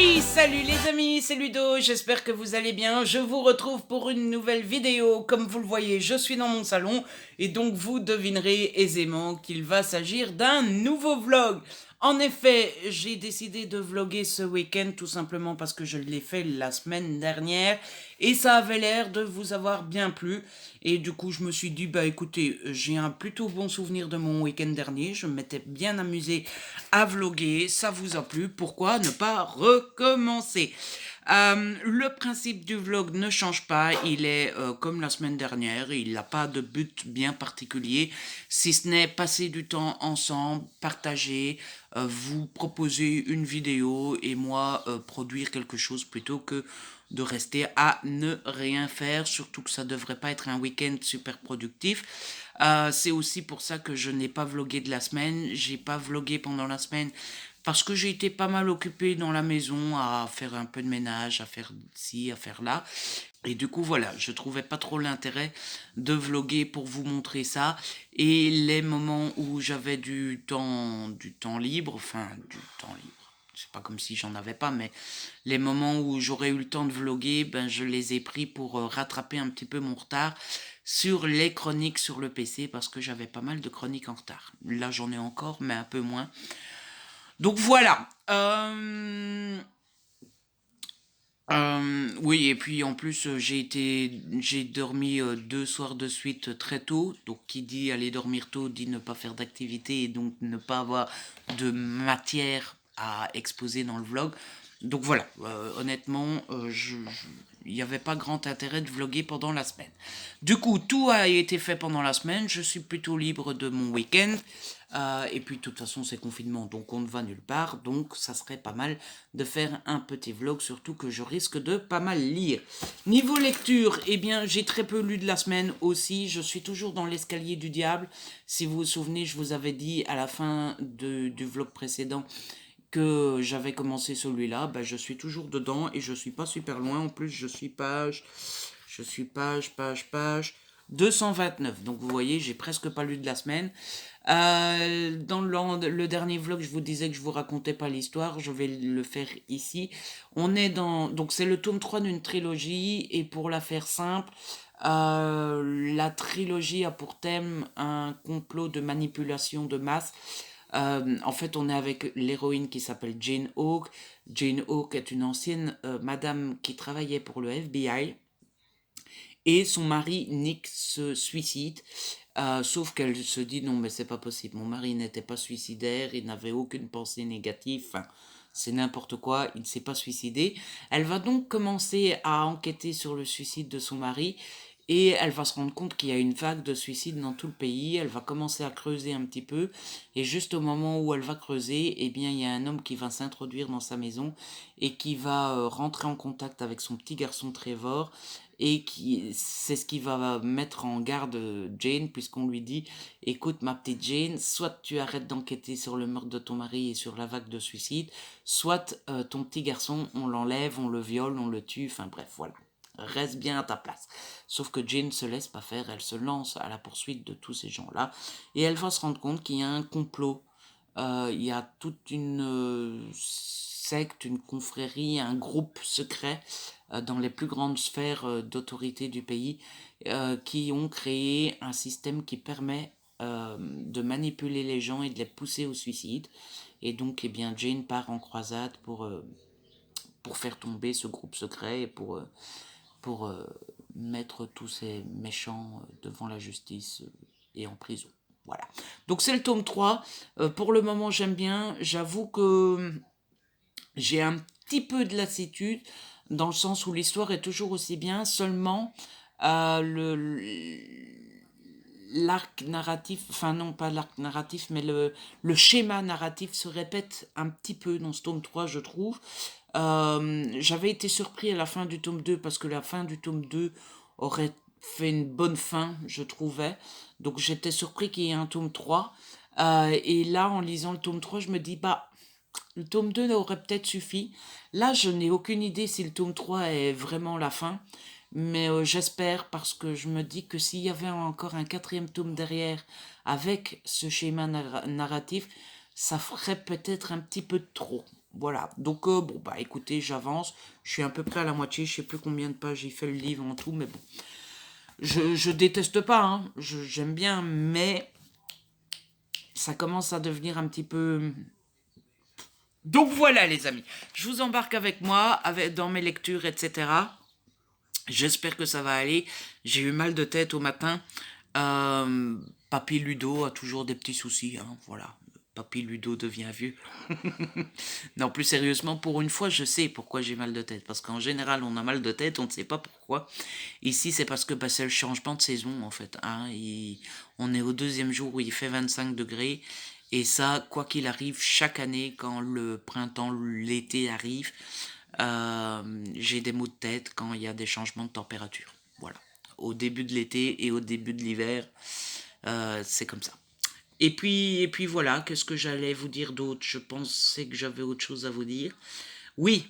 Hey, salut les amis, c'est Ludo, j'espère que vous allez bien. Je vous retrouve pour une nouvelle vidéo. Comme vous le voyez, je suis dans mon salon et donc vous devinerez aisément qu'il va s'agir d'un nouveau vlog. En effet, j'ai décidé de vlogger ce week-end tout simplement parce que je l'ai fait la semaine dernière et ça avait l'air de vous avoir bien plu. Et du coup, je me suis dit, bah écoutez, j'ai un plutôt bon souvenir de mon week-end dernier. Je m'étais bien amusé à vlogger, ça vous a plu, pourquoi ne pas recommencer? Le principe du vlog ne change pas, il est comme la semaine dernière, il n'a pas de but bien particulier, si ce n'est passer du temps ensemble, partager, vous proposer une vidéo et moi produire quelque chose plutôt que de rester à ne rien faire, surtout que ça devrait pas être un week-end super productif. C'est aussi pour ça que je n'ai pas vlogué de la semaine, j'ai pas vlogué pendant la semaine parce que j'ai été pas mal occupée dans la maison à faire un peu de ménage, à faire ci, à faire là. Et du coup, voilà, je trouvais pas trop l'intérêt de vloguer pour vous montrer ça. Et les moments où j'avais du temps libre, enfin, du temps libre. C'est pas comme si j'en avais pas, mais les moments où j'aurais eu le temps de vloguer, ben, je les ai pris pour rattraper un petit peu mon retard sur les chroniques sur le PC parce que j'avais pas mal de chroniques en retard. Là, j'en ai encore, mais un peu moins. Donc voilà. Oui, et puis en plus, j'ai dormi 2 soirs de suite très tôt. Donc, qui dit aller dormir tôt dit ne pas faire d'activité et donc ne pas avoir de matière à exposer dans le vlog. Donc voilà, honnêtement, il n'y avait pas grand intérêt de vlogger pendant la semaine. Du coup, tout a été fait pendant la semaine. Je suis plutôt libre de mon week-end. Et puis, de toute façon, c'est confinement, donc on ne va nulle part. Donc, ça serait pas mal de faire un petit vlog, surtout que je risque de pas mal lire. Niveau lecture, eh bien, j'ai très peu lu de la semaine aussi. Je suis toujours dans l'escalier du diable. Si vous vous souvenez, je vous avais dit à la fin du vlog précédent que j'avais commencé celui-là, ben, je suis toujours dedans et je suis pas super loin. En plus, je suis page 229. Donc vous voyez, j'ai presque pas lu de la semaine. Dans le dernier vlog, je vous disais que je vous racontais pas l'histoire. Je vais le faire ici. On est dans, donc c'est le tome 3 d'une trilogie et pour la faire simple, la trilogie a pour thème un complot de manipulation de masse. En fait, on est avec l'héroïne qui s'appelle Jane Hawke. Jane Hawke est une ancienne madame qui travaillait pour le FBI. Et son mari, Nick, se suicide. Sauf qu'elle se dit non, mais c'est pas possible. Mon mari n'était pas suicidaire, il n'avait aucune pensée négative. Enfin, c'est n'importe quoi, il ne s'est pas suicidé. Elle va donc commencer à enquêter sur le suicide de son mari et elle va se rendre compte qu'il y a une vague de suicides dans tout le pays. Elle va commencer à creuser un petit peu et juste au moment où elle va creuser, eh bien, il y a un homme qui va s'introduire dans sa maison et qui va rentrer en contact avec son petit garçon Trevor et c'est ce qui va mettre en garde Jane puisqu'on lui dit écoute ma petite Jane, soit tu arrêtes d'enquêter sur le meurtre de ton mari et sur la vague de suicide, soit ton petit garçon on l'enlève, on le viole, on le tue, enfin bref voilà. Reste bien à ta place. Sauf que Jane ne se laisse pas faire, elle se lance à la poursuite de tous ces gens-là et elle va se rendre compte qu'il y a un complot. Il y a toute une secte, une confrérie, un groupe secret dans les plus grandes sphères d'autorité du pays qui ont créé un système qui permet de manipuler les gens et de les pousser au suicide. Et donc, eh bien, Jane part en croisade pour faire tomber ce groupe secret et pour mettre tous ces méchants devant la justice et en prison. Voilà. Donc c'est le tome 3. Pour le moment, j'aime bien. J'avoue que j'ai un petit peu de lassitude dans le sens où l'histoire est toujours aussi bien, seulement l'arc narratif, enfin non pas l'arc narratif, mais le schéma narratif se répète un petit peu dans ce tome 3, je trouve. J'avais été surpris à la fin du tome 2 parce que la fin du tome 2 aurait fait une bonne fin, je trouvais. Donc j'étais surpris qu'il y ait un tome 3. Et là, en lisant le tome 3, je me dis, bah, le tome 2 aurait peut-être suffi. Là, je n'ai aucune idée si le tome 3 est vraiment la fin. Mais j'espère parce que je me dis que s'il y avait encore un quatrième tome derrière avec ce schéma narratif, ça ferait peut-être un petit peu de trop. Voilà. Donc, bon, bah écoutez, j'avance. Je suis à peu près à la moitié. Je sais plus combien de pages il fait le livre en tout, mais bon. Je déteste pas, hein. J'aime bien, mais ça commence à devenir un petit peu. Donc voilà, les amis. Je vous embarque avec moi, dans mes lectures, etc. J'espère que ça va aller. J'ai eu mal de tête au matin. Euh, Papy Ludo a toujours des petits soucis, hein, voilà. Papy Ludo devient vieux. Non, plus sérieusement, pour une fois, je sais pourquoi j'ai mal de tête. Parce qu'en général, on a mal de tête, on ne sait pas pourquoi. Ici, c'est parce que bah, c'est le changement de saison, en fait. Hein. On est au deuxième jour où il fait 25 degrés. Et ça, quoi qu'il arrive, chaque année, quand le printemps, l'été arrive, j'ai des maux de tête quand il y a des changements de température. Voilà. Au début de l'été et au début de l'hiver, c'est comme ça. Et puis voilà, qu'est-ce que j'allais vous dire d'autre? Je pensais que j'avais autre chose à vous dire. Oui,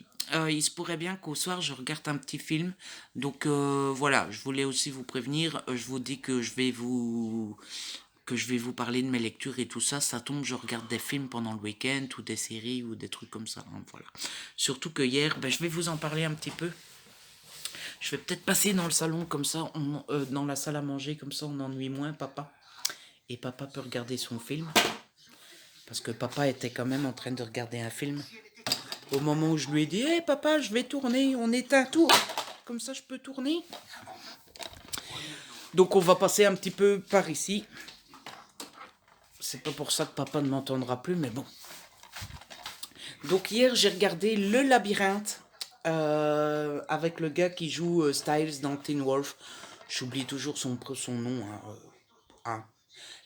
il se pourrait bien qu'au soir je regarde un petit film. Donc voilà, je voulais aussi vous prévenir. Je vous dis que je vais vous parler de mes lectures et tout ça. Ça tombe, je regarde des films pendant le week-end ou des séries ou des trucs comme ça. Hein, voilà. Surtout que hier, ben, je vais vous en parler un petit peu. Je vais peut-être passer dans le salon comme ça, dans la salle à manger comme ça, on ennuie moins papa. Et papa peut regarder son film. Parce que papa était quand même en train de regarder un film. Au moment où je lui ai dit, hé papa, je vais tourner, on éteint tout. Comme ça, je peux tourner. Donc, on va passer un petit peu par ici. C'est pas pour ça que papa ne m'entendra plus, mais bon. Donc, hier, j'ai regardé Le Labyrinthe avec le gars qui joue Styles dans Teen Wolf. J'oublie toujours son nom. Hein.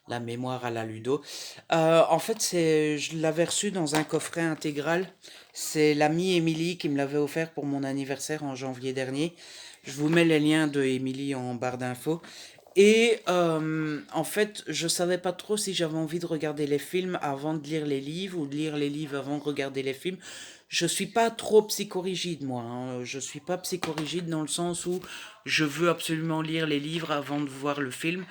La mémoire à la Ludo. En fait, je l'avais reçu dans un coffret intégral. C'est l'amie Émilie qui me l'avait offert pour mon anniversaire en janvier dernier. Je vous mets les liens de Émilie en barre d'infos. Et en fait, je savais pas trop si j'avais envie de regarder les films avant de lire les livres ou de lire les livres avant de regarder les films. Je suis pas trop psychorigide, moi. Hein. Je suis pas psychorigide dans le sens où je veux absolument lire les livres avant de voir le film.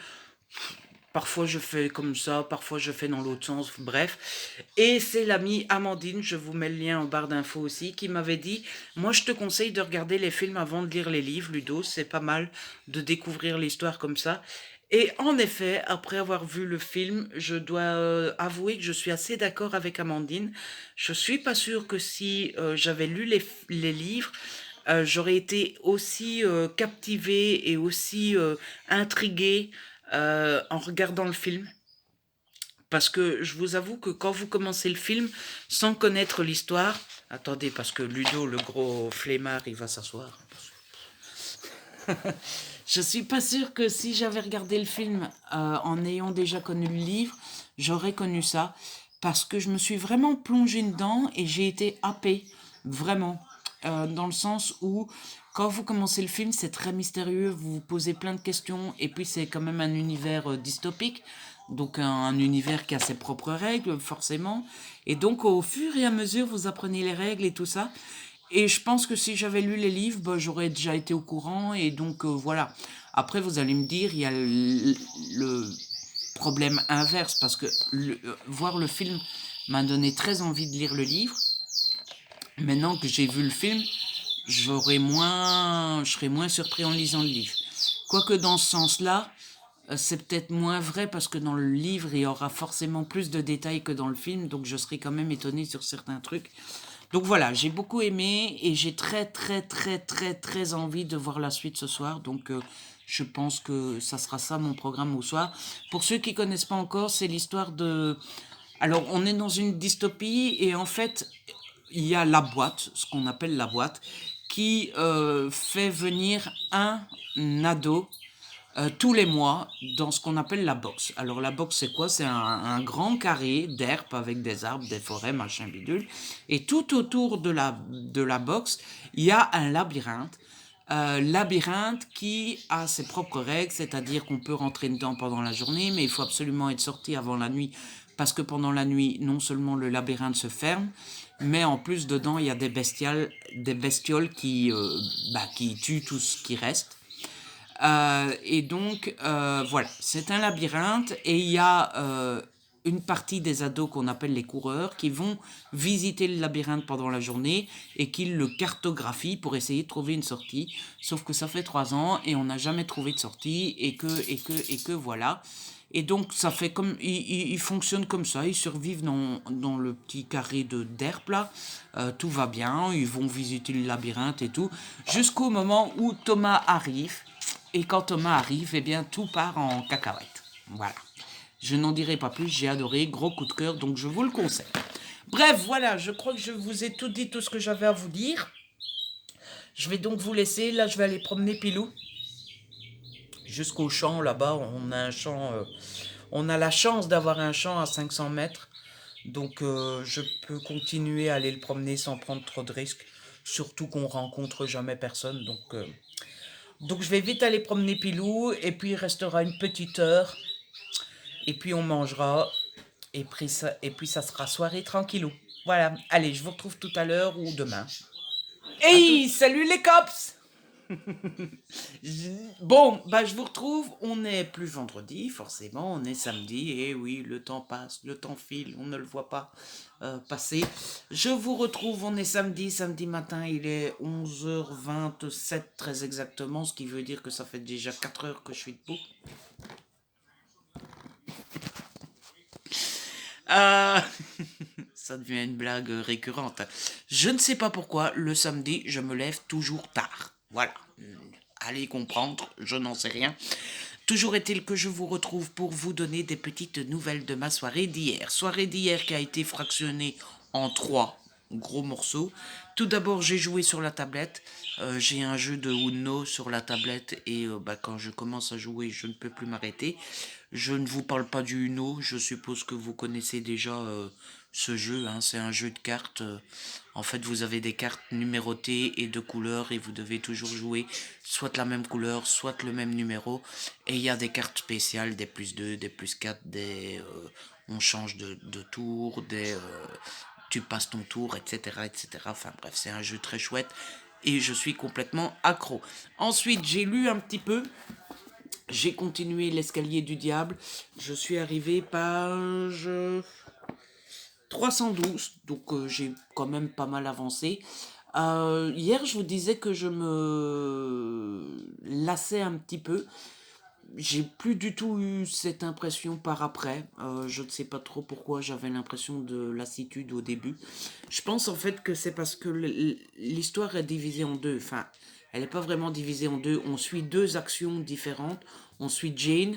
Parfois je fais comme ça, parfois je fais dans l'autre sens, bref. Et c'est l'amie Amandine, je vous mets le lien en barre d'infos aussi, qui m'avait dit, moi je te conseille de regarder les films avant de lire les livres, Ludo, c'est pas mal de découvrir l'histoire comme ça. Et en effet, après avoir vu le film, je dois avouer que je suis assez d'accord avec Amandine. Je suis pas sûre que si j'avais lu les livres, j'aurais été aussi captivée et aussi intriguée en regardant le film. Parce que je vous avoue que quand vous commencez le film sans connaître l'histoire, attendez, parce que Ludo, le gros flemmard, il va s'asseoir. Je suis pas sûre que si j'avais regardé le film en ayant déjà connu le livre, j'aurais connu ça. Parce que je me suis vraiment plongée dedans et j'ai été happée, vraiment. Dans le sens où, quand vous commencez le film, c'est très mystérieux, vous vous posez plein de questions, et puis c'est quand même un univers dystopique, donc un univers qui a ses propres règles, forcément. Et donc, au fur et à mesure, vous apprenez les règles et tout ça. Et je pense que si j'avais lu les livres, bah, j'aurais déjà été au courant. Et donc voilà. Après, vous allez me dire, il y a le problème inverse, parce que voir le film m'a donné très envie de lire le livre. Maintenant que j'ai vu le film, je serais moins surpris en lisant le livre. Quoique dans ce sens-là, c'est peut-être moins vrai parce que dans le livre, il y aura forcément plus de détails que dans le film, donc je serais quand même étonné sur certains trucs. Donc voilà, j'ai beaucoup aimé et j'ai très très très très très envie de voir la suite ce soir. Donc je pense que ça sera ça mon programme au soir. Pour ceux qui connaissent pas encore, c'est l'histoire de... Alors on est dans une dystopie et en fait il y a la boîte, ce qu'on appelle la boîte, qui fait venir un ado tous les mois dans ce qu'on appelle la box. Alors la box c'est quoi? C'est un grand carré d'herbe avec des arbres, des forêts, machin bidule. Et tout autour de la box, il y a un labyrinthe. Labyrinthe qui a ses propres règles, c'est-à-dire qu'on peut rentrer dedans pendant la journée, mais il faut absolument être sorti avant la nuit, parce que pendant la nuit, non seulement le labyrinthe se ferme, mais en plus dedans, il y a des bestioles qui tuent tout ce qui reste. Et donc, voilà, c'est un labyrinthe et il y a une partie des ados qu'on appelle les coureurs qui vont visiter le labyrinthe pendant la journée et qui le cartographient pour essayer de trouver une sortie. Sauf que ça fait 3 ans et on n'a jamais trouvé de sortie et que voilà. Et donc ça fait comme ils fonctionnent comme ça, ils survivent dans le petit carré d'herbe là. Tout va bien, ils vont visiter le labyrinthe et tout, jusqu'au moment où Thomas arrive. Et quand Thomas arrive, eh bien tout part en cacahuète. Voilà. Je n'en dirai pas plus, j'ai adoré, gros coup de cœur, donc je vous le conseille. Bref, voilà, je crois que je vous ai tout dit, tout ce que j'avais à vous dire. Je vais donc vous laisser, là je vais aller promener Pilou. Jusqu'au champ, là-bas, on a un champ, on a la chance d'avoir un champ à 500 mètres. Donc je peux continuer à aller le promener sans prendre trop de risques. Surtout qu'on rencontre jamais personne, donc je vais vite aller promener Pilou, et puis il restera une petite heure, et puis on mangera, et puis ça sera soirée tranquillou. Voilà, allez, je vous retrouve tout à l'heure ou demain. Hey, salut les cops! Bon, bah je vous retrouve, on n'est plus vendredi, forcément, on est samedi, et oui, le temps passe, le temps file, on ne le voit pas passer. Je vous retrouve, on est samedi matin, il est 11h27 très exactement, ce qui veut dire que ça fait déjà 4 heures que je suis debout. Euh, Ça devient une blague récurrente. Je ne sais pas pourquoi, le samedi, je me lève toujours tard. Voilà. Allez comprendre, je n'en sais rien. Toujours est-il que je vous retrouve pour vous donner des petites nouvelles de ma soirée d'hier. Soirée d'hier qui a été fractionnée en 3 gros morceaux. Tout d'abord, j'ai joué sur la tablette. J'ai un jeu de Uno sur la tablette et quand je commence à jouer, je ne peux plus m'arrêter. Je ne vous parle pas du Uno, je suppose que vous connaissez déjà ce jeu. Hein. C'est un jeu de cartes. En fait, vous avez des cartes numérotées et de couleurs et vous devez toujours jouer soit la même couleur, soit le même numéro. Et il y a des cartes spéciales, des +2, des +4, on change de tour, tu passes ton tour, etc., etc. Enfin bref, c'est un jeu très chouette et je suis complètement accro. Ensuite, j'ai lu un petit peu. J'ai continué l'escalier du diable. Je suis arrivé page 312, donc j'ai quand même pas mal avancé. Hier, je vous disais que je me lassais un petit peu. J'ai plus du tout eu cette impression par après. Je ne sais pas trop pourquoi j'avais l'impression de lassitude au début. Je pense en fait que c'est parce que l'histoire est divisée en deux. Enfin, elle n'est pas vraiment divisée en deux. On suit deux actions différentes. On suit Jane.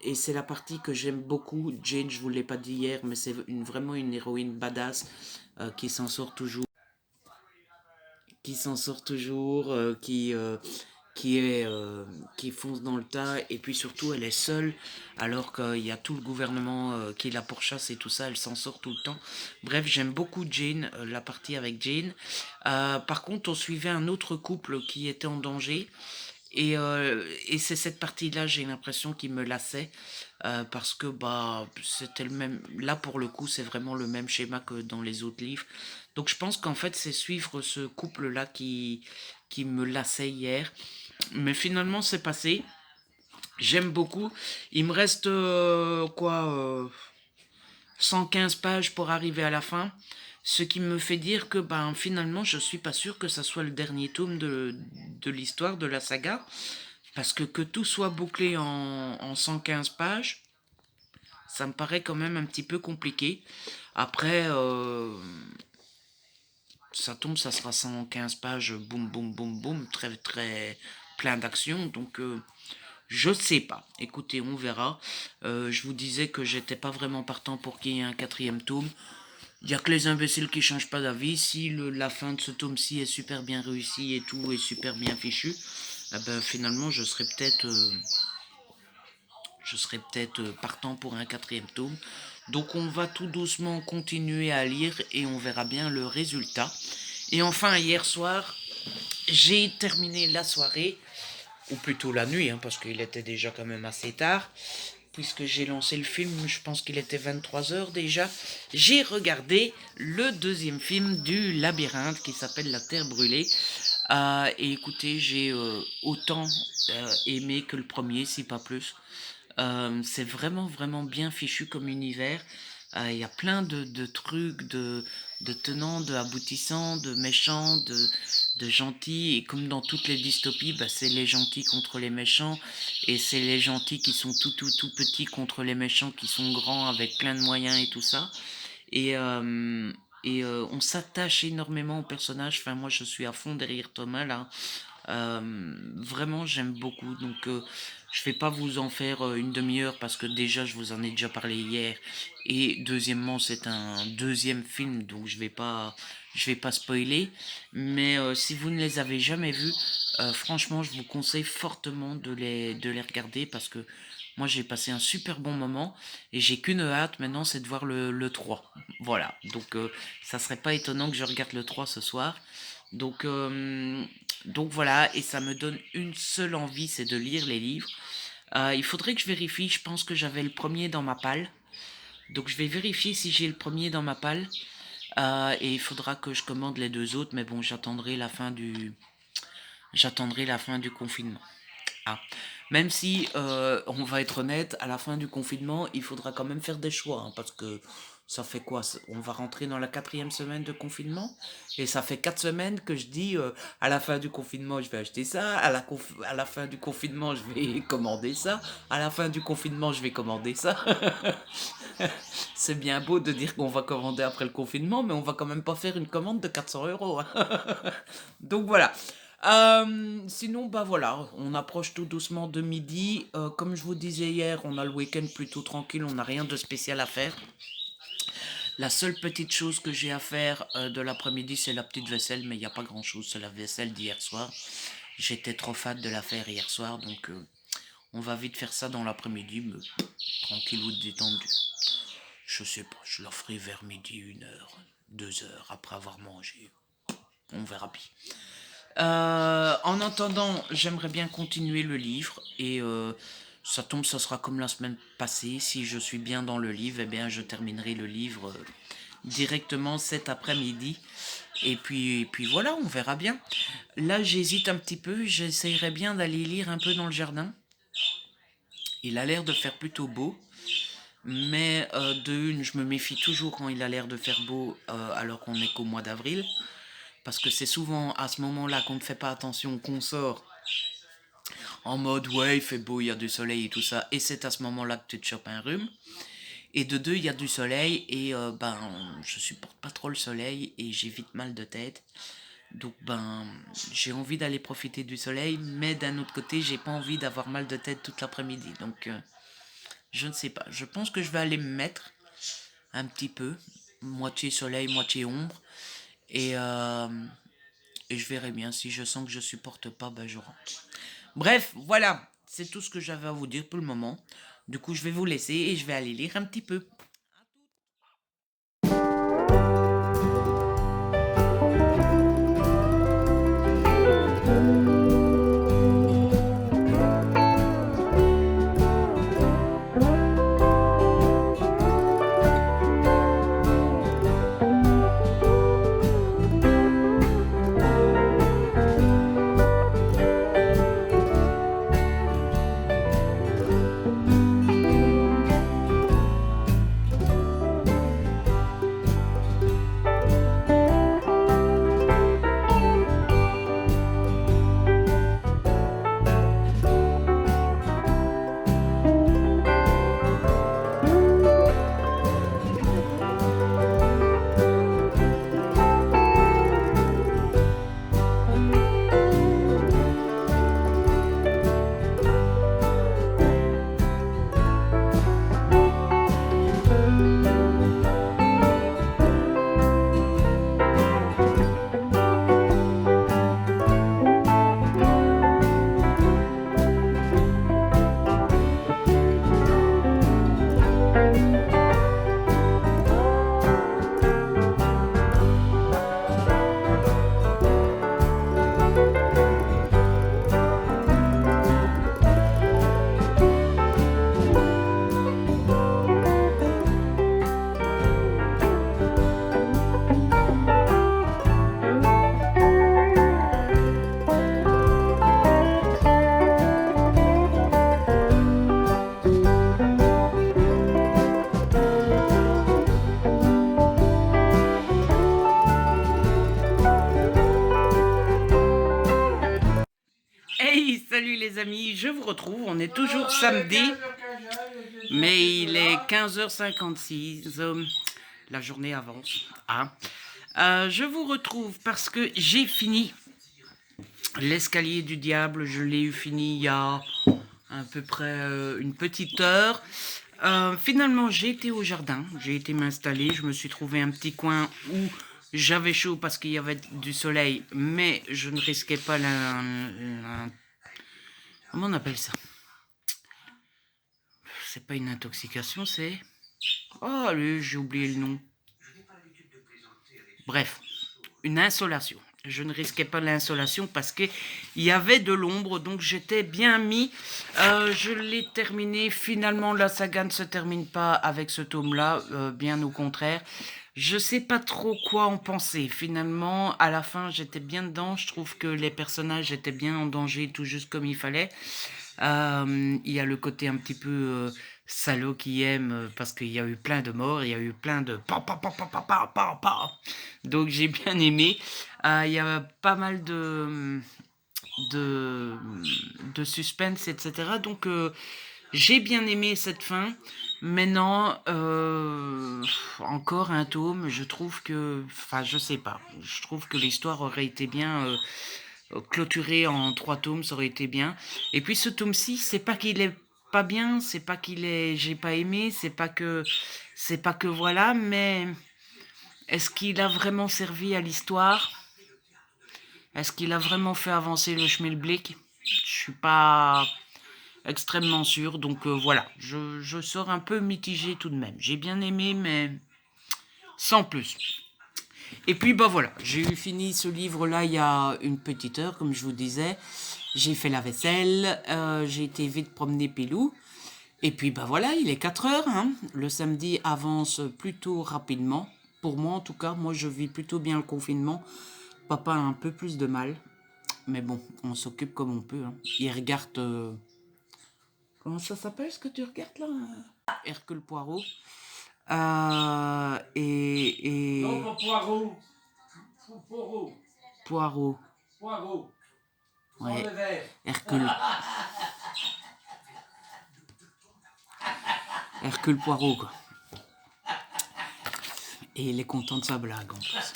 Et c'est la partie que j'aime beaucoup. Jane, je vous l'ai pas dit hier, mais c'est vraiment une héroïne badass qui s'en sort toujours. Qui s'en sort toujours, qui est qui fonce dans le tas et puis surtout elle est seule alors qu'il y a tout le gouvernement qui la pourchasse et tout ça, elle s'en sort tout le temps. Bref, j'aime beaucoup Jane, la partie avec Jane. Par contre, on suivait un autre couple qui était en danger et c'est cette partie-là, j'ai l'impression qu'il me lassait parce que bah c'était le même. Là pour le coup, c'est vraiment le même schéma que dans les autres livres. Donc je pense qu'en fait c'est suivre ce couple-là qui me lassait hier. Mais finalement c'est passé. J'aime beaucoup. Il me reste 115 pages pour arriver à la fin. Ce qui me fait dire que ben finalement je suis pas sûr que ça soit le dernier tome de l'histoire de la saga. Parce que tout soit bouclé en 115 pages, ça me paraît quand même un petit peu compliqué. Après, ça tombe, ça sera 115 pages, boum, boum, boum, boum, très, très plein d'action. Donc, je sais pas. Écoutez, on verra. Je vous disais que j'étais pas vraiment partant pour qu'il y ait un quatrième tome. Il y a que les imbéciles qui changent pas d'avis. Si la fin de ce tome-ci est super bien réussi et tout est super bien fichu, eh ben, finalement, je serais peut-être partant pour un quatrième tome. Donc on va tout doucement continuer à lire et on verra bien le résultat. Et enfin, hier soir, j'ai terminé la soirée, ou plutôt la nuit, hein, parce qu'il était déjà quand même assez tard, puisque j'ai lancé le film, je pense qu'il était 23 h déjà. J'ai regardé le deuxième film du labyrinthe qui s'appelle La Terre brûlée. Et écoutez, j'ai autant aimé que le premier, si pas plus. C'est vraiment, vraiment bien fichu comme univers. Il y a plein de trucs, de tenants, de aboutissants, de méchants, de gentils. Et comme dans toutes les dystopies, bah, c'est les gentils contre les méchants. Et c'est les gentils qui sont tout petits contre les méchants qui sont grands avec plein de moyens et tout ça. Et, euh, on s'attache énormément au personnage. Enfin, moi, je suis à fond derrière Thomas là. Vraiment, j'aime beaucoup. Donc, je vais pas vous en faire une demi-heure parce que déjà, je vous en ai déjà parlé hier. Et deuxièmement, c'est un deuxième film, donc je vais pas spoiler. Mais si vous ne les avez jamais vus, franchement, je vous conseille fortement de les regarder parce que moi, j'ai passé un super bon moment et j'ai qu'une hâte maintenant, c'est de voir le 3. Voilà. Donc, ça serait pas étonnant que je regarde le 3 ce soir. Donc, voilà, et ça me donne une seule envie, c'est de lire les livres. Il faudrait que je vérifie, je pense que j'avais le premier dans ma palle. Donc je vais vérifier si j'ai le premier dans ma palle. Et il faudra que je commande les deux autres, mais bon, j'attendrai la fin du confinement. Ah. Même si, on va être honnête, à la fin du confinement, il faudra quand même faire des choix, hein, parce que ça fait quoi? On va rentrer dans la quatrième semaine de confinement, et ça fait 4 semaines que je dis, à la fin du confinement, je vais acheter ça, à la fin du confinement, je vais commander ça, à la fin du confinement, je vais commander ça. C'est bien beau de dire qu'on va commander après le confinement, mais on va quand même pas faire une commande de 400 euros, hein. Donc voilà. Sinon, bah voilà, on approche tout doucement de midi. Comme je vous disais hier, on a le week-end plutôt tranquille, on n'a rien de spécial à faire. La seule petite chose que j'ai à faire de l'après-midi, c'est la petite vaisselle, mais il n'y a pas grand-chose, c'est la vaisselle d'hier soir. J'étais trop fade de la faire hier soir, donc on va vite faire ça dans l'après-midi, mais tranquille ou détendu. Je sais pas, je la ferai vers midi, 1 heure, 2 heures, après avoir mangé. On verra bien. En attendant, j'aimerais bien continuer le livre et ça tombe, ça sera comme la semaine passée. Si je suis bien dans le livre, eh bien, je terminerai le livre directement cet après-midi. Et puis voilà, on verra bien. Là, j'hésite un petit peu. J'essayerais bien d'aller lire un peu dans le jardin. Il a l'air de faire plutôt beau. Mais de une, je me méfie toujours quand il a l'air de faire beau alors qu'on n'est qu'au mois d'avril. Parce que c'est souvent à ce moment-là qu'on ne fait pas attention, qu'on sort en mode ouais, il fait beau, il y a du soleil et tout ça. Et c'est à ce moment-là que tu te chopes un rhume. Et de deux, il y a du soleil et ben, je supporte pas trop le soleil et j'ai vite mal de tête. Donc ben, j'ai envie d'aller profiter du soleil, mais d'un autre côté, j'ai pas envie d'avoir mal de tête toute l'après-midi. Donc je ne sais pas. Je pense que je vais aller me mettre un petit peu, moitié soleil, moitié ombre. Et, euh, et je verrai bien. Si je sens que je supporte pas, ben je rentre. Bref, voilà. C'est tout ce que j'avais à vous dire pour le moment. Du coup, je vais vous laisser et je vais aller lire un petit peu. amis, je vous retrouve. On est toujours samedi, mais il est 15h56. La journée avance. Hein. Je vous retrouve parce que j'ai fini l'escalier du diable. Je l'ai eu fini il y a à peu près une petite heure. Finalement, j'ai été au jardin. J'ai été m'installer. Je me suis trouvé un petit coin où j'avais chaud parce qu'il y avait du soleil, mais je ne risquais pas comment on appelle ça? C'est pas une intoxication, c'est... Oh, j'ai oublié le nom. Bref, une insolation. Je ne risquais pas l'insolation parce qu'il y avait de l'ombre, donc j'étais bien mis. Je l'ai terminé. Finalement, la saga ne se termine pas avec ce tome-là, bien au contraire. Je sais pas trop quoi en penser. Finalement, à la fin, j'étais bien dedans. Je trouve que les personnages étaient bien en danger, tout juste comme il fallait. Il y a le côté un petit peu salaud qui aime parce qu'il y a eu plein de morts, il y a eu plein de donc j'ai bien aimé. Il y a pas mal de, de suspense, etc. Donc j'ai bien aimé cette fin. Maintenant, encore un tome, je trouve que, enfin, je sais pas, je trouve que l'histoire aurait été bien clôturée en 3 tomes, ça aurait été bien. Et puis ce tome-ci, c'est pas qu'il est pas bien, c'est pas qu'il est, j'ai pas aimé, c'est pas que voilà, mais est-ce qu'il a vraiment servi à l'histoire? Est-ce qu'il a vraiment fait avancer le schmilblick? Je suis pas extrêmement sûr, donc voilà, je sors un peu mitigé tout de même. J'ai bien aimé, mais sans plus. Et puis bah voilà, j'ai eu fini ce livre-là il y a une petite heure, comme je vous disais. J'ai fait la vaisselle, j'ai été vite promener Pilou. Et puis bah voilà, il est 4 heures. Hein. Le samedi avance plutôt rapidement. Pour moi en tout cas, moi je vis plutôt bien le confinement. Papa a un peu plus de mal. Mais bon, on s'occupe comme on peut. Hein. Il regarde... comment ça s'appelle ce que tu regardes là? Hercule Poirot. Et... Non, pas Poirot. Poirot. Poirot. Poirot. Ouais. Sans le verre. Hercule. Hercule Poirot, quoi. Et il est content de sa blague, en plus.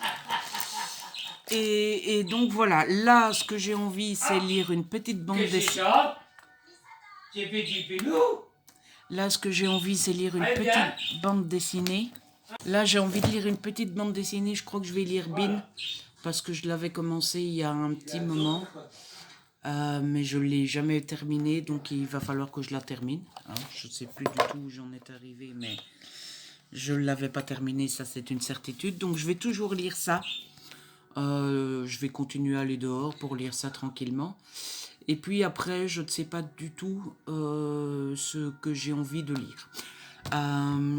Et donc, voilà. Là, ce que j'ai envie, c'est lire une petite bande dessinée. Là, ce que j'ai envie, c'est lire une petite bande dessinée. Là, j'ai envie de lire une petite bande dessinée. Je crois que je vais lire Bin. Parce que je l'avais commencé il y a un petit moment. Mais je ne l'ai jamais terminée. Donc, il va falloir que je la termine. Hein, je ne sais plus du tout où j'en étais arrivé. Mais je ne l'avais pas terminée. Ça, c'est une certitude. Donc, je vais toujours lire ça. Je vais continuer à aller dehors pour lire ça tranquillement. Et puis après, je ne sais pas du tout ce que j'ai envie de lire.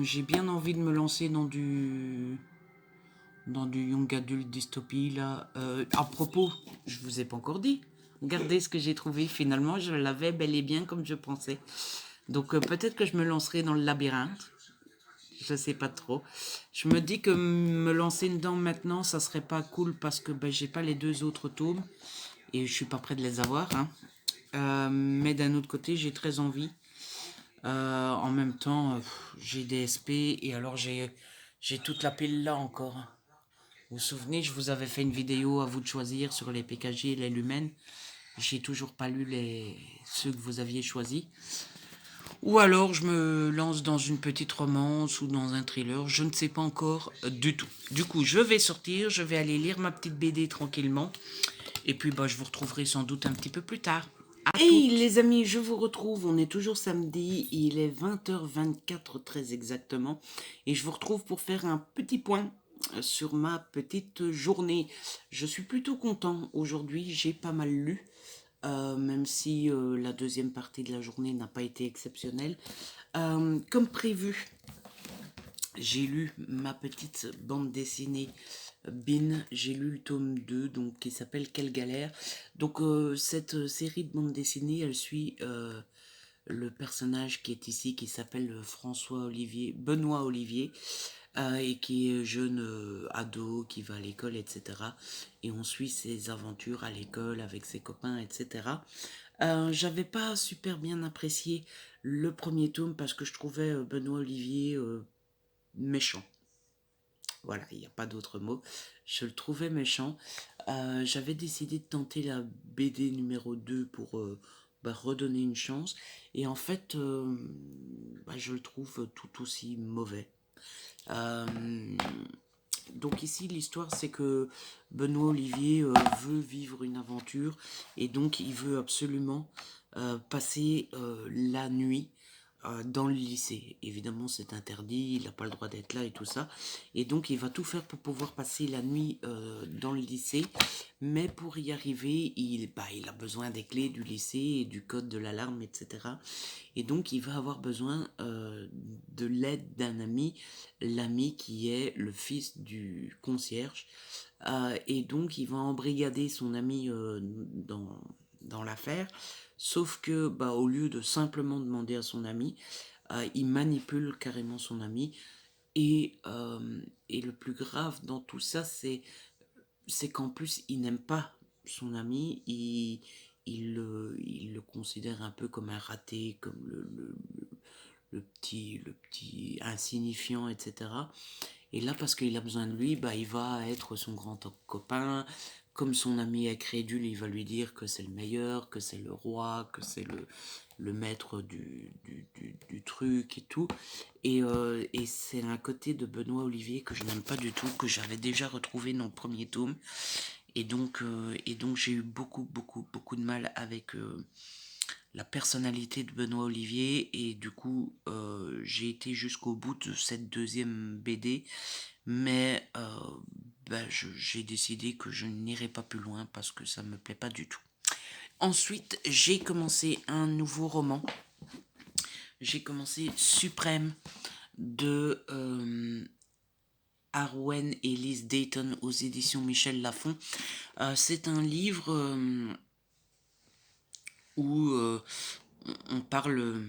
J'ai bien envie de me lancer dans du young adult dystopie là. À propos, je vous ai pas encore dit. Regardez ce que j'ai trouvé. Finalement, je l'avais bel et bien comme je pensais. Donc peut-être que je me lancerai dans le labyrinthe. Je sais pas trop. Je me dis que me lancer dedans maintenant, ça serait pas cool parce que ben, j'ai pas les 2 autres tomes et je suis pas prêt de les avoir. Hein. Mais d'un autre côté, j'ai très envie. En même temps, j'ai des SP et alors j'ai toute la pile là encore. Vous vous souvenez, je vous avais fait une vidéo à vous de choisir sur les PKG et les Lumens. J'ai toujours pas lu ceux que vous aviez choisis. Ou alors je me lance dans une petite romance ou dans un thriller, je ne sais pas encore du tout. Du coup, je vais sortir, je vais aller lire ma petite BD tranquillement. Et puis bah, je vous retrouverai sans doute un petit peu plus tard. Hey les amis, je vous retrouve, on est toujours samedi, il est 20h24 très exactement. Et je vous retrouve pour faire un petit point sur ma petite journée. Je suis plutôt content aujourd'hui, j'ai pas mal lu. Même si la deuxième partie de la journée n'a pas été exceptionnelle. Comme prévu, j'ai lu ma petite bande dessinée Bin, j'ai lu le tome 2 donc, qui s'appelle Quelle galère. Donc cette série de bande dessinée, elle suit le personnage qui est ici, qui s'appelle Benoît Olivier, et qui est jeune ado, qui va à l'école, etc. Et on suit ses aventures à l'école avec ses copains, etc. J'avais pas super bien apprécié le premier tome parce que je trouvais Benoît Olivier méchant. Voilà, il n'y a pas d'autre mot. Je le trouvais méchant. J'avais décidé de tenter la BD numéro 2 pour redonner une chance. Et en fait, je le trouve tout aussi mauvais. Euh, donc ici, l'histoire, c'est que Benoît Olivier veut vivre une aventure et donc il veut absolument passer la nuit dans le lycée. Évidemment, c'est interdit, il n'a pas le droit d'être là et tout ça. Et donc, il va tout faire pour pouvoir passer la nuit dans le lycée. Mais pour y arriver, il a besoin des clés du lycée et du code de l'alarme, etc. Et donc, il va avoir besoin de l'aide d'un ami, l'ami qui est le fils du concierge. Et donc, il va embrigader son ami dans l'affaire. Sauf que, au lieu de simplement demander à son ami, il manipule carrément son ami. Et le plus grave dans tout ça, c'est qu'en plus, il n'aime pas son ami. Il le considère un peu comme un raté, comme le petit insignifiant, etc. Et là, parce qu'il a besoin de lui, il va être son grand copain. Comme son ami est crédule, il va lui dire que c'est le meilleur, que c'est le roi, que c'est le maître du truc et tout. Et c'est un côté de Benoît Olivier que je n'aime pas du tout, que j'avais déjà retrouvé dans le premier tome. Et donc j'ai eu beaucoup, beaucoup, beaucoup de mal avec la personnalité de Benoît Olivier. Et du coup, j'ai été jusqu'au bout de cette deuxième BD. Mais j'ai décidé que je n'irai pas plus loin parce que ça me plaît pas du tout. Ensuite, j'ai commencé un nouveau roman. J'ai commencé Suprême de Arwen et Liz Dayton aux éditions Michel Lafon. C'est un livre où on parle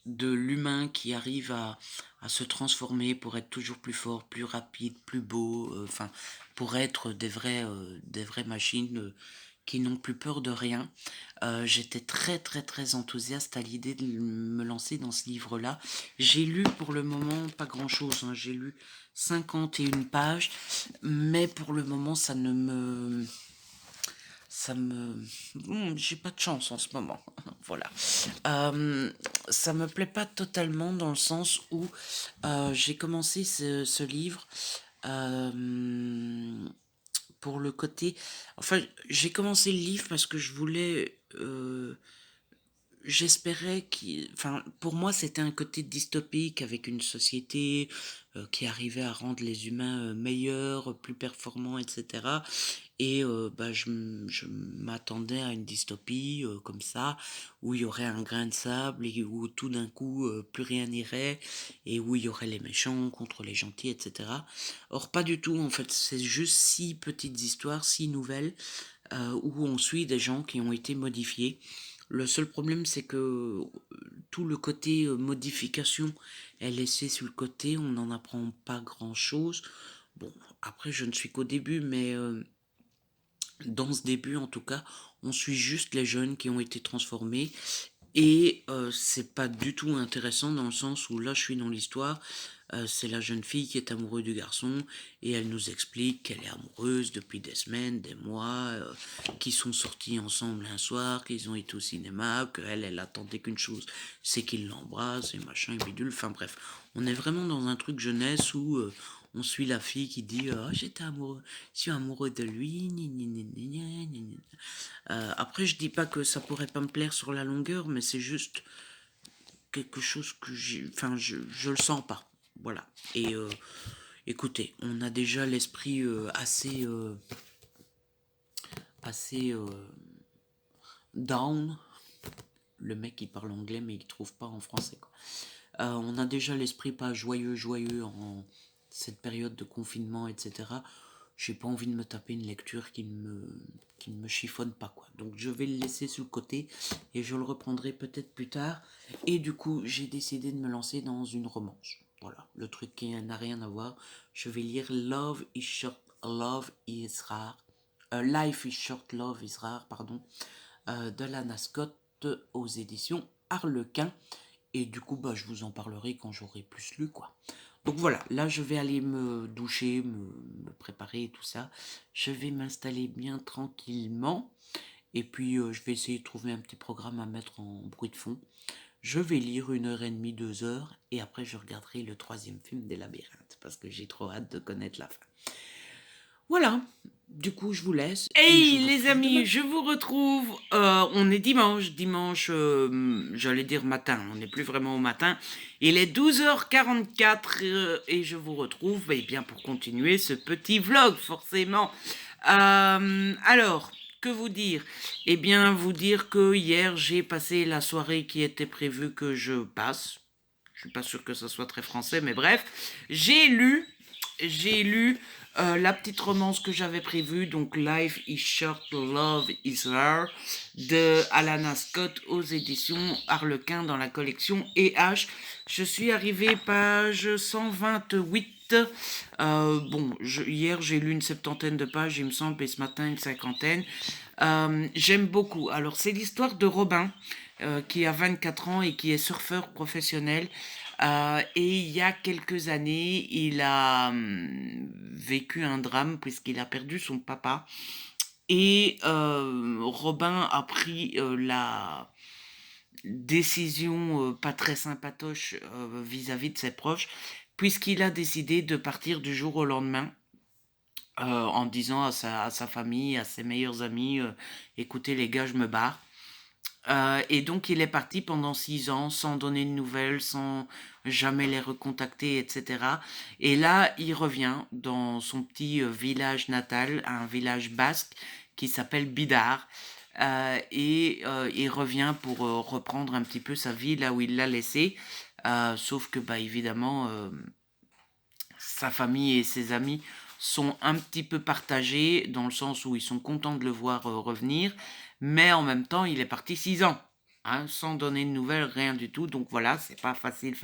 de l'humain qui arrive à se transformer pour être toujours plus fort, plus rapide, plus beau, enfin pour être des vraies machines qui n'ont plus peur de rien. J'étais très très très enthousiaste à l'idée de me lancer dans ce livre-là. J'ai lu pour le moment pas grand-chose, hein. J'ai lu 51 pages, mais pour le moment j'ai pas de chance en ce moment. Voilà. Ça me plaît pas totalement dans le sens où j'ai commencé ce livre pour le côté. Enfin, j'ai commencé le livre parce que je voulais. J'espérais qu'il. Enfin, pour moi, c'était un côté dystopique avec une société qui arrivait à rendre les humains meilleurs, plus performants, etc. Et je m'attendais à une dystopie comme ça, où il y aurait un grain de sable et où tout d'un coup plus rien n'irait, et où il y aurait les méchants contre les gentils, etc. Or, pas du tout, en fait, c'est juste 6 petites histoires, 6 nouvelles, où on suit des gens qui ont été modifiés. Le seul problème, c'est que tout le côté modification est laissé sur le côté, on n'en apprend pas grand-chose. Bon, après, je ne suis qu'au début, mais dans ce début, en tout cas, on suit juste les jeunes qui ont été transformés. Et c'est pas du tout intéressant dans le sens où là, je suis dans l'histoire. C'est la jeune fille qui est amoureuse du garçon et elle nous explique qu'elle est amoureuse depuis des semaines, des mois, qu'ils sont sortis ensemble un soir, qu'ils ont été au cinéma, qu'elle, elle attendait qu'une chose, c'est qu'il l'embrasse et machin et bidule. Enfin bref, on est vraiment dans un truc jeunesse où on suit la fille qui dit j'étais amoureux, je suis amoureux de lui, après, je dis pas que ça pourrait pas me plaire sur la longueur, mais c'est juste quelque chose que enfin, je le sens pas. Voilà. Et écoutez, on a déjà l'esprit assez down. Le mec il parle anglais mais il trouve pas en français quoi. On a déjà l'esprit pas joyeux en cette période de confinement, etc. J'ai pas envie de me taper une lecture qui ne me chiffonne pas quoi. Donc je vais le laisser sur le côté et je le reprendrai peut-être plus tard. Et du coup j'ai décidé de me lancer dans une romance. Voilà, le truc qui n'a rien à voir. Je vais lire Love is Short, Love is Rare. Life is Short, Love is Rare, pardon. d'Alana Scott aux éditions Harlequin. Et du coup, bah, je vous en parlerai quand j'aurai plus lu, quoi. Donc voilà, là je vais aller me doucher, me préparer et tout ça. Je vais m'installer bien tranquillement. Et puis je vais essayer de trouver un petit programme à mettre en bruit de fond. Je vais lire 1 heure et demie, 2 heures. Et après je regarderai le troisième film des labyrinthes. Parce que j'ai trop hâte de connaître la fin. Voilà, du coup je vous laisse. Hey les amis, je vous retrouve. On est dimanche, j'allais dire matin, on n'est plus vraiment au matin. Il est 12h44 et je vous retrouve bien pour continuer ce petit vlog forcément. Alors, que vous dire? Eh bien, vous dire que hier j'ai passé la soirée qui était prévue que je passe. Je suis pas sûr que ce soit très français, mais bref, j'ai lu la petite romance que j'avais prévue, donc Life is Short, Love is Rare, de Alana Scott aux éditions Harlequin dans la collection E.H. Je suis arrivée page 128. Hier j'ai lu une 70aine de pages, il me semble, et ce matin une 50aine. J'aime beaucoup. Alors, c'est l'histoire de Robin, qui a 24 ans et qui est surfeur professionnel. Et il y a quelques années, il a vécu un drame puisqu'il a perdu son papa. Et Robin a pris la décision pas très sympatoche vis-à-vis de ses proches, puisqu'il a décidé de partir du jour au lendemain. En disant à sa famille, à ses meilleurs amis, écoutez les gars, je me barre. Et donc il est parti pendant 6 ans sans donner de nouvelles, sans jamais les recontacter, etc. Et là, il revient dans son petit village natal, un village basque qui s'appelle Bidar. Et il revient pour reprendre un petit peu sa vie là où il l'a laissé. Sauf que, bah, évidemment, sa famille et ses amis sont un petit peu partagés dans le sens où ils sont contents de le voir revenir, mais en même temps, il est parti 6 ans, hein, sans donner de nouvelles, rien du tout. Donc voilà, c'est pas facile.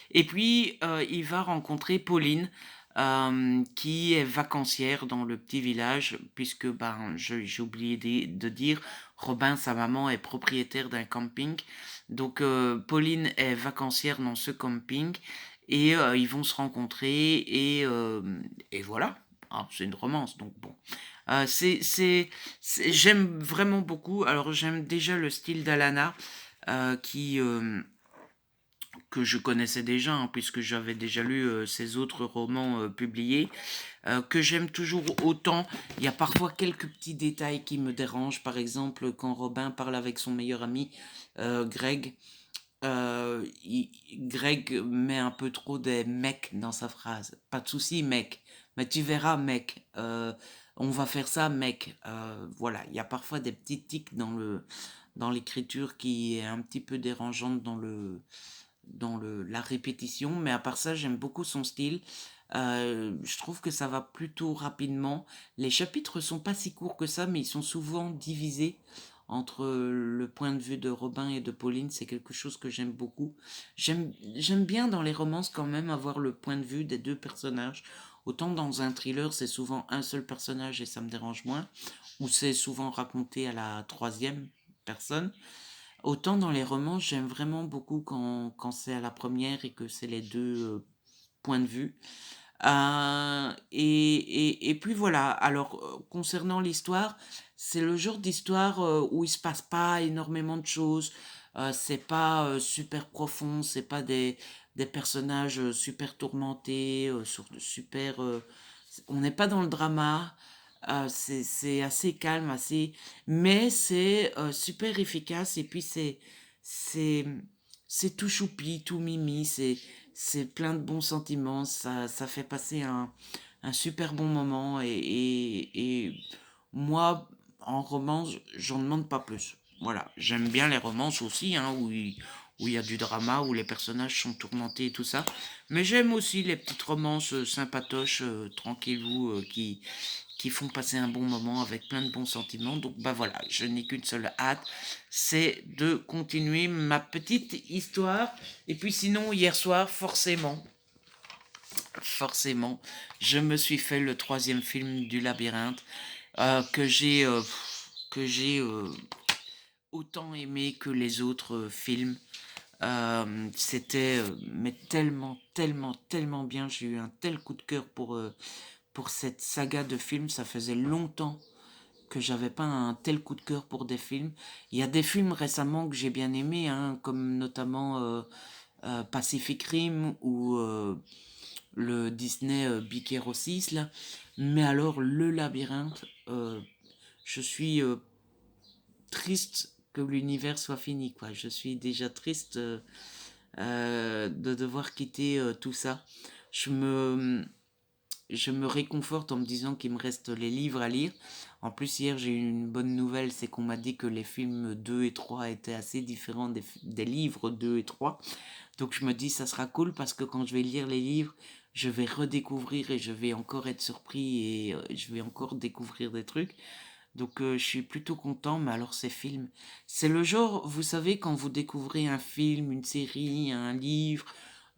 Et puis, il va rencontrer Pauline, qui est vacancière dans le petit village, puisque j'ai oublié de dire, Robin, sa maman, est propriétaire d'un camping. Donc Pauline est vacancière dans ce camping et ils vont se rencontrer et voilà. Ah, c'est une romance, donc bon. J'aime vraiment beaucoup. Alors j'aime déjà le style d'Alana, qui que je connaissais déjà, hein, puisque j'avais déjà lu ses autres romans publiés, que j'aime toujours autant. Il y a parfois quelques petits détails qui me dérangent. Par exemple, quand Robin parle avec son meilleur ami, Greg, Greg met un peu trop des mecs dans sa phrase. Pas de souci, mec. Mais tu verras, mec. On va faire ça, mec. Voilà, il y a parfois des petits tics dans l'écriture qui est un petit peu dérangeante la répétition. Mais à part ça, j'aime beaucoup son style. Je trouve que ça va plutôt rapidement. Les chapitres sont pas si courts que ça, mais ils sont souvent divisés entre le point de vue de Robin et de Pauline. C'est quelque chose que j'aime beaucoup. J'aime bien dans les romances quand même avoir le point de vue des deux personnages. Autant dans un thriller, c'est souvent un seul personnage et ça me dérange moins, ou c'est souvent raconté à la troisième personne. Autant dans les romans, j'aime vraiment beaucoup quand c'est à la première et que c'est les deux points de vue. Et puis voilà, alors concernant l'histoire, c'est le genre d'histoire où il se passe pas énormément de choses, c'est pas super profond, c'est pas des personnages super tourmentés, super... on n'est pas dans le drama, c'est assez calme, mais c'est super efficace et puis c'est, c'est tout choupi, tout mimi, c'est plein de bons sentiments, ça fait passer un super bon moment et moi, en romance, j'en demande pas plus. Voilà, j'aime bien les romances aussi, hein, où il y a du drama, où les personnages sont tourmentés et tout ça. Mais j'aime aussi les petites romances sympatoches, tranquillou, qui font passer un bon moment avec plein de bons sentiments. Donc bah voilà, je n'ai qu'une seule hâte, c'est de continuer ma petite histoire. Et puis sinon, hier soir, forcément, je me suis fait le troisième film du labyrinthe, que j'ai autant aimé que les autres films. C'était mais tellement, tellement, tellement bien. J'ai eu un tel coup de cœur pour cette saga de films. Ça faisait longtemps que j'avais pas un tel coup de cœur pour des films. Il y a des films récemment que j'ai bien aimés, hein, comme notamment Pacific Rim ou le Disney Big Hero 6, là. Mais alors, le labyrinthe, je suis triste que l'univers soit fini, quoi. Je suis déjà triste de devoir quitter tout ça. Je me, je me réconforte en me disant qu'il me reste les livres à lire. En plus, hier, j'ai eu une bonne nouvelle, c'est qu'on m'a dit que les films 2 et 3 étaient assez différents des livres 2 et 3. Donc je me dis, ça sera cool parce que quand je vais lire les livres, je vais redécouvrir et je vais encore être surpris et je vais encore découvrir des trucs. Donc je suis plutôt content, mais alors ces films, c'est le genre, vous savez, quand vous découvrez un film, une série, un livre,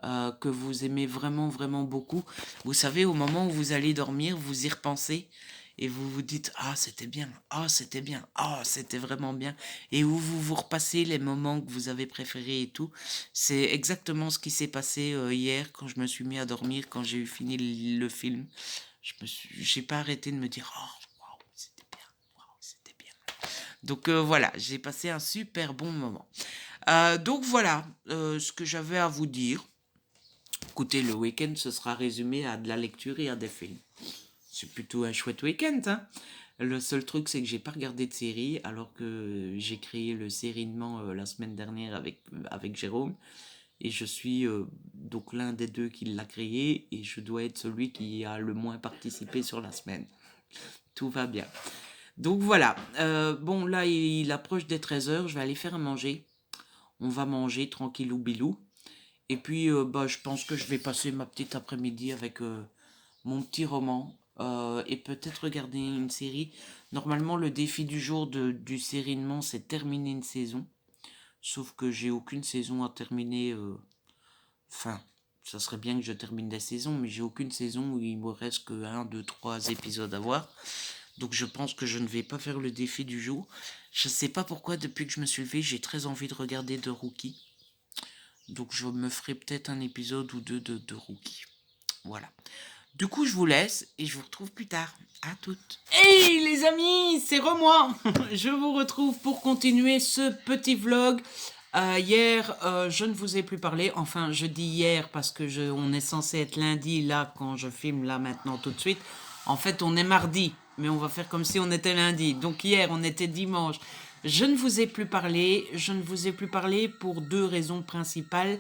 que vous aimez vraiment, vraiment beaucoup, vous savez, au moment où vous allez dormir, vous y repensez et vous vous dites, ah, c'était bien, ah, c'était bien, ah, c'était vraiment bien, et où vous vous repassez les moments que vous avez préférés et tout. C'est exactement ce qui s'est passé hier quand je me suis mis à dormir, quand j'ai eu fini le film. J'ai pas arrêté de me dire, oh, waouh, c'était bien, waouh, c'était bien. Donc voilà, j'ai passé un super bon moment. Donc voilà ce que j'avais à vous dire. Écoutez, le week-end, ce sera résumé à de la lecture et à des films. C'est plutôt un chouette week-end, hein. Le seul truc, c'est que j'ai pas regardé de série, alors que j'ai créé le sérinement la semaine dernière avec Jérôme. Et je suis donc l'un des deux qui l'a créé, et je dois être celui qui a le moins participé sur la semaine. Tout va bien. Donc voilà. Bon, là, il approche des 13 h. Je vais aller faire à manger. On va manger tranquillou bilou. Et puis, bah, je pense que je vais passer ma petite après-midi avec mon petit roman et peut-être regarder une série. Normalement, le défi du jour du sérinement, c'est terminer une saison. Sauf que j'ai aucune saison à terminer. Enfin, ça serait bien que je termine la saison, mais j'ai aucune saison où il me reste que 1, 2, 3 épisodes à voir. Donc je pense que je ne vais pas faire le défi du jour. Je sais pas pourquoi, depuis que je me suis levé, j'ai très envie de regarder The Rookie. Donc je me ferai peut-être un épisode ou deux de Rookie. Voilà. Du coup, je vous laisse et je vous retrouve plus tard. À toutes. Hey les amis, c'est moi. Je vous retrouve pour continuer ce petit vlog. Hier, je ne vous ai plus parlé. Enfin, je dis hier parce que on est censé être lundi là quand je filme là maintenant tout de suite. En fait, on est mardi, mais on va faire comme si on était lundi. Donc hier, on était dimanche. Je ne vous ai plus parlé. Je ne vous ai plus parlé pour deux raisons principales.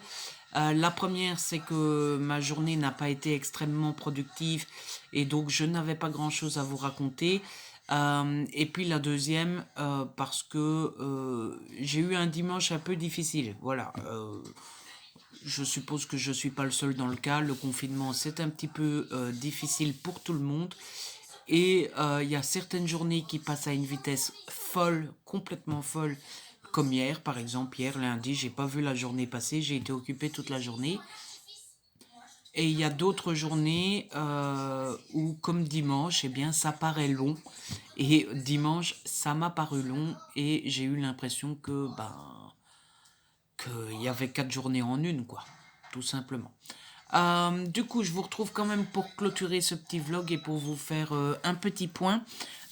La première, c'est que ma journée n'a pas été extrêmement productive et donc je n'avais pas grand-chose à vous raconter. Et puis la deuxième, parce que j'ai eu un dimanche un peu difficile. Voilà. Je suppose que je ne suis pas le seul dans le cas. Le confinement, c'est un petit peu difficile pour tout le monde. Et il y a certaines journées qui passent à une vitesse folle, complètement folle, comme hier, par exemple. Hier, lundi, j'ai pas vu la journée passer, j'ai été occupé toute la journée. Et il y a d'autres journées où, comme dimanche, eh bien, ça paraît long. Et dimanche, ça m'a paru long et j'ai eu l'impression qu'il y avait 4 journées en une, quoi, tout simplement. Du coup, je vous retrouve quand même pour clôturer ce petit vlog et pour vous faire un petit point.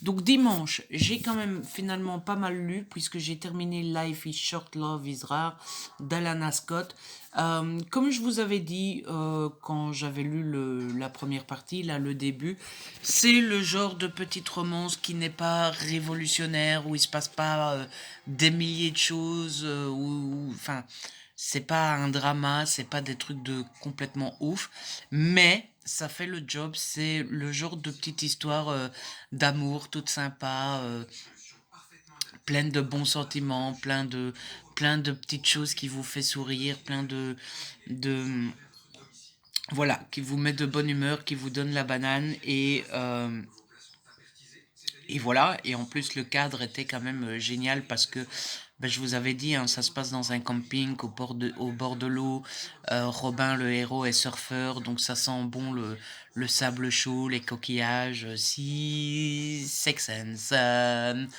Donc dimanche, j'ai quand même finalement pas mal lu puisque j'ai terminé Life is Short, Love is Rare d'Alana Scott. Comme je vous avais dit quand j'avais lu la première partie, là le début, c'est le genre de petite romance qui n'est pas révolutionnaire, où il se passe pas des milliers de choses, enfin c'est pas un drama, c'est pas des trucs de complètement ouf, mais ça fait le job, c'est le genre de petite histoire d'amour toute sympa, pleine de bons sentiments, plein de petites choses qui vous fait sourire, de voilà, qui vous met de bonne humeur, qui vous donne la banane et voilà, et en plus le cadre était quand même génial parce que je vous avais dit, hein, ça se passe dans un camping au bord de l'eau. Robin, le héros, est surfeur, donc ça sent bon le sable chaud, les coquillages. Si Sex and Sun,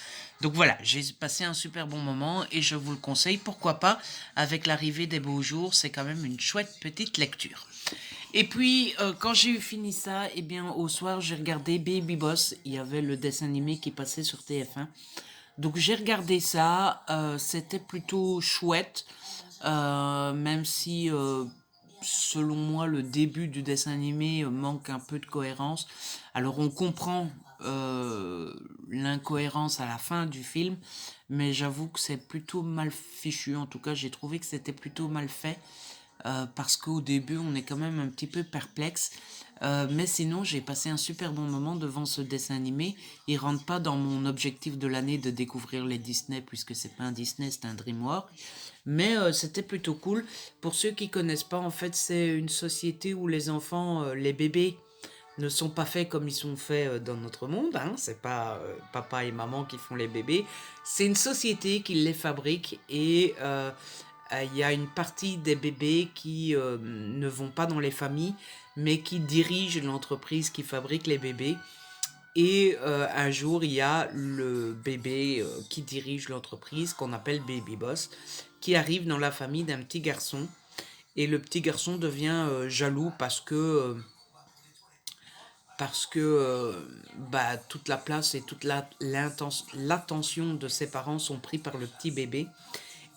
Donc voilà, j'ai passé un super bon moment et je vous le conseille. Pourquoi pas, avec l'arrivée des beaux jours, c'est quand même une chouette petite lecture. Et puis, quand j'ai eu fini ça, eh bien, au soir, j'ai regardé Baby Boss. Il y avait le dessin animé qui passait sur TF1. Donc, j'ai regardé ça. C'était plutôt chouette. Même si, selon moi, le début du dessin animé manque un peu de cohérence. Alors, on comprend l'incohérence à la fin du film, mais j'avoue que c'est plutôt mal fichu. En tout cas, j'ai trouvé que c'était plutôt mal fait. Parce qu'au début, on est quand même un petit peu perplexe. Mais sinon, j'ai passé un super bon moment devant ce dessin animé. Il rentre pas dans mon objectif de l'année de découvrir les Disney, puisque c'est pas un Disney, c'est un DreamWorks. Mais c'était plutôt cool. Pour ceux qui connaissent pas, en fait, c'est une société où les enfants, les bébés, ne sont pas faits comme ils sont faits dans notre monde. Hein. C'est pas papa et maman qui font les bébés. C'est une société qui les fabrique et il y a une partie des bébés qui ne vont pas dans les familles, mais qui dirigent l'entreprise qui fabrique les bébés. Et un jour, il y a le bébé qui dirige l'entreprise, qu'on appelle Baby Boss, qui arrive dans la famille d'un petit garçon. Et le petit garçon devient jaloux parce que bah, toute la place et toute l'attention de ses parents sont pris par le petit bébé.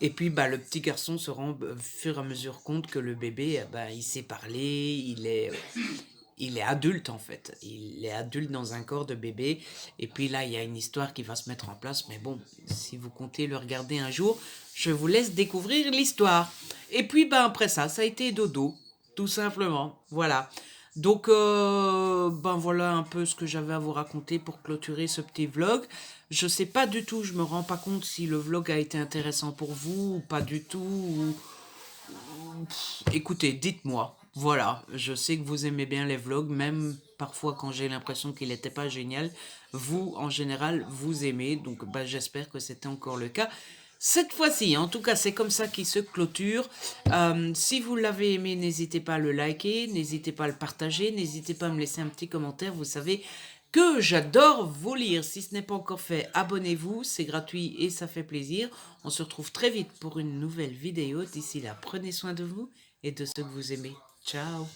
Et puis bah, le petit garçon se rend au fur et à mesure compte que le bébé, bah, il sait parler, il est adulte en fait. Il est adulte dans un corps de bébé. Et puis là, il y a une histoire qui va se mettre en place. Mais bon, si vous comptez le regarder un jour, je vous laisse découvrir l'histoire. Et puis bah, après ça a été dodo, tout simplement. Voilà. Donc, ben voilà un peu ce que j'avais à vous raconter pour clôturer ce petit vlog. Je sais pas du tout, je me rends pas compte si le vlog a été intéressant pour vous ou pas du tout. Écoutez, dites-moi. Voilà, je sais que vous aimez bien les vlogs, même parfois quand j'ai l'impression qu'il n'était pas génial. Vous, en général, vous aimez, donc bah, j'espère que c'était encore le cas. Cette fois-ci, en tout cas, c'est comme ça qu'il se clôture. Si vous l'avez aimé, n'hésitez pas à le liker, n'hésitez pas à le partager, n'hésitez pas à me laisser un petit commentaire. Vous savez que j'adore vous lire. Si ce n'est pas encore fait, abonnez-vous, c'est gratuit et ça fait plaisir. On se retrouve très vite pour une nouvelle vidéo. D'ici là, prenez soin de vous et de ceux que vous aimez. Ciao!